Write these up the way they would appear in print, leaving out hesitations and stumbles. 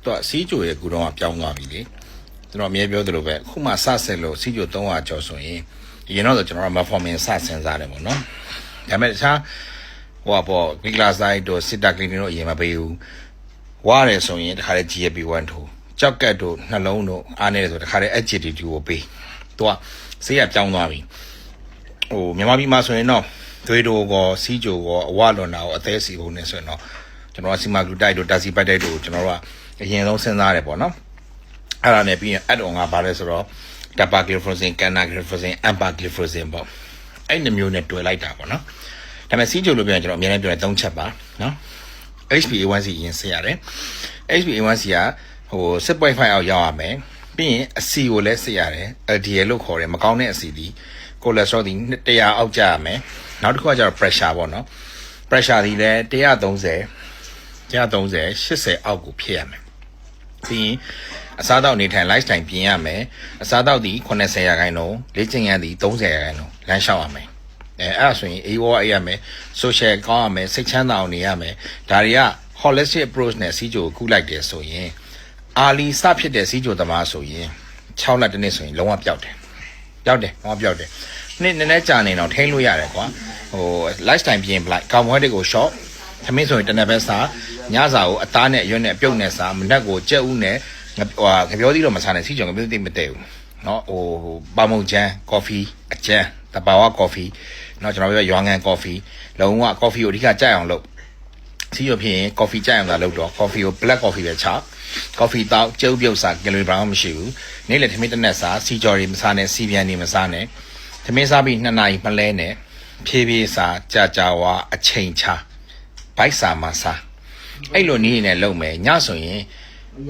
တော့စီးကြိုရဲ့ကူတော့ပြောင်းသွားပြီလေကျွန်တော်အမြဲပြောသလိုပဲခုမှစဆက်လို့စီးကြို300ကျော်ဆိုရင်ရင်တော့ကျွန်တော်က metformin စဆင်စားတယ်ပေါ့နော်ဒါပေမဲ့တခြားဟိုပေါ့ glycoside တို့ sitagliptin တို့အရင်မပေးဘူးဝါတယ်ဆိုရင်တခါလေ GLP-1 ထိုးကြောက်ကတ်တို့နှလုံးတို့အားနေတယ်ဆိုတခါလေ SGLT2 ကိုပေးသူကဆေးရပြောင်းသွားပြီဟိုမြန်မာပြည်မှာဆိုရင်တော့သွေးတိုးကောစီးကြိုကောအဝလွန်တာကောအသေးစီပုံနဲ့ဆိုရင်တော့ကျွန်တော်ကစီမာဂလူတိုက်တို့တာစီပိုက်တိုက်တို့ကျွန်တော်တို့ကအရင်ဆုံးစဉ်းစားတယ်ပေါ့နော်အဲ့ဒါနဲ့ပြီးရင် add on ကဘာလဲဆိုတော့ dapagliflozin, canagliflozin, empagliflozin ပေါ့အဲ့နှမျိုးနဲ့တွဲလိုက်တာပေါ့နော်ဒါပေမဲ့စီးကြိုလို့ပြန်ကျွန်တော်အများနဲ့ပြောရင်3ချက်ပါနော် HbA1c ရင်စစ်ရတယ် HbA1c ကဟို 6.5 အောက်ရောက်ရမယ်ပြီးရင်အစီကိုလည်းစစ်ရတယ် LDL လို့ခေါ်တယ်မကောင်းတဲ့အစီဒီကိုလက်စထရောဒီ100အောက်ကျရမယ်နောက်တစ်ခုကကျတော့ pressure ပေါ့နော် pressure ဒီလည်း130 80အောက်ကိုဖြစ်ရမယ်ပြီးရင်အစားတောက်နေထိုင် lifestyle ပြင်ရမယ်အစားတောက်ဒီ80%ရာခိုင်နှုန်းလေ့ကျင့်ရသည်30%ရာခိုင်နှုန်းလမ်းလျှောက်ရမယ်အဲ့ဒါဆိုရင်အေးဝါအေးရမယ် social ကောင်းရမယ်စိတ်ချမ်းသာအောင်နေရမယ်ဒါတွေက holistic approach နဲ့စီးကြိုကူးလိုက်တယ်ဆိုရင်အာလီစဖြစ်တဲ့စီးကြိုသမားဆိုရင်6လတစ်နှစ်ဆိုရင်လုံးဝပျောက်တယ်လုံးဝပျောက်တယ်နေ့နည်းနည်းကြာနေတော့ထိန်းလို့ရတယ်ကွာဟို lifestyle ပြင်ပလိုက်ကာမွဲတွေကို short သမင်းဆိုရင်တနက်ပဲစားညစာကိုအသားနဲ့အရွက်နဲ့ပြုတ်နဲ့စားမနက်ကိုကြက်ဥနဲ့ဟိုငပြောသီးတော့မစားနဲ့စီးကြောင်ငပြောသီးမတည့်ဘူးเนาะဟိုပါမုံချမ်း coffee အကျန်းတဘာဝ coffee เนาะကျွန်တော်ပြောရွာငံ coffee လုံးဝ coffee ကိုအဓိကကြိုက်အောင်လုပ်စီးရဖြစ်ရင် coffee ကြိုက်အောင်သာလုပ်တော့ coffee ကို black coffee ပဲချ coffee တောက်ကျုပ်ပြုတ်စားကယ်လိုရီဘာမှမရှိဘူးနေ့လေသမင်းတစ်နက်စားစီကြော်တွေမစားနဲ့စီပြန်တွေမစားနဲ့သမင်းစားပြီး2နာရီမလဲနဲ့ဖြည်းဖြည်းစားကြာဝါအချိန်ချဘိုက်စာမစားအဲ့လိုနည်းနဲ့လုပ်မယ်ညဆိုရင်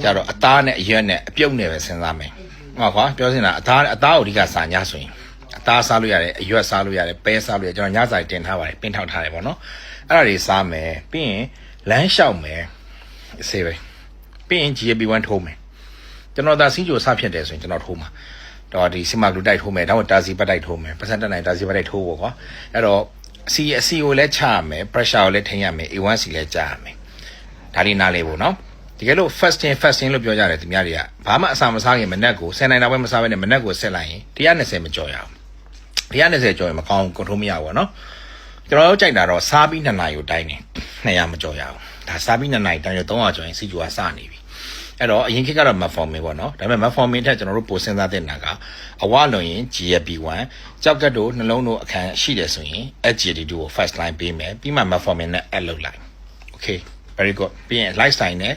ကြတော့အသားနဲ့အရွက်နဲ့အပြုတ်နဲ့ပဲစဉ်းစားမယ်ဟုတ်ကွာပြောစင်တာအသားကိုအဓိကစားညဆိုရင်အသားစားလို့ရတယ်အရွက်စားလို့ရတယ်ပဲစားလို့ရတယ်ကျွန်တော်ညစာတင်ထားပါတယ်ပင်းထောက်ထားတယ်ပေါ့နော်အဲ့ဒါတွေစားမယ်ပြီးရင်လမ်းလျှောက်မယ်အစေးပဲပြီးရင် GLP-1 ထိုးမယ်ကျွန်တော်ဒါစီးကြိုစဖြစ်တယ်ဆိုရင်ကျွန်တော်ထိုးမှာတော့ဒီစီမာဂလူတိုက်ထိုးမယ်တော့တာစီပတ်တိုက်ထိုးမယ်ပတ်စံတက်နိုင်တာစီပတ်တိုက်ထိုးပေါ့ကွာအဲ့တော့အစီကိုလည်းချရမယ် pressure ကိုလည်းထိန်းရမယ် A1C လည်းကြားရမယ်ဒါလေးနားလေးပေါ့နော်တကယ်လို့ fasting လို့ပြောကြတယ်သူများတွေကဘာမှအစာမစားခင်မနက်ကို10နိုင်တော့ပဲမစားဘဲနဲ့မနက်ကိုဆက်လိုက်ရင်120မကြော်ရအောင်120ကြော်ရင်မကောင်းကွန်ထရိုးမရဘူးပေါ့နော်ကျွန်တော်တို့ကြိုက်တာတော့စားပြီး2နာရီကိုတိုင်းနေ200မကြော်ရအောင်ဒါစားပြီး2နာရီတိုင်းတော့300ကြော်ရင်စီဂျူကစနေပြီအဲ့တော့အရင်ခေတ်ကတော့ metformin ပေါ့နော်ဒါပေမဲ့ metformin ထက်ကျွန်တော်တို့ပိုစဉ်းစားတဲ့နာကအဝလွန်ရင် GLP-1 ကြောက်ကတ်တို့နှလုံးတို့အခန်းရှိတယ်ဆိုရင် SGLT2 ကို first line ပေးမယ်ပြီးမှ metformin နဲ့ add လုပ်လိုက် okay very good ပြီးရင် lifestyle နဲ့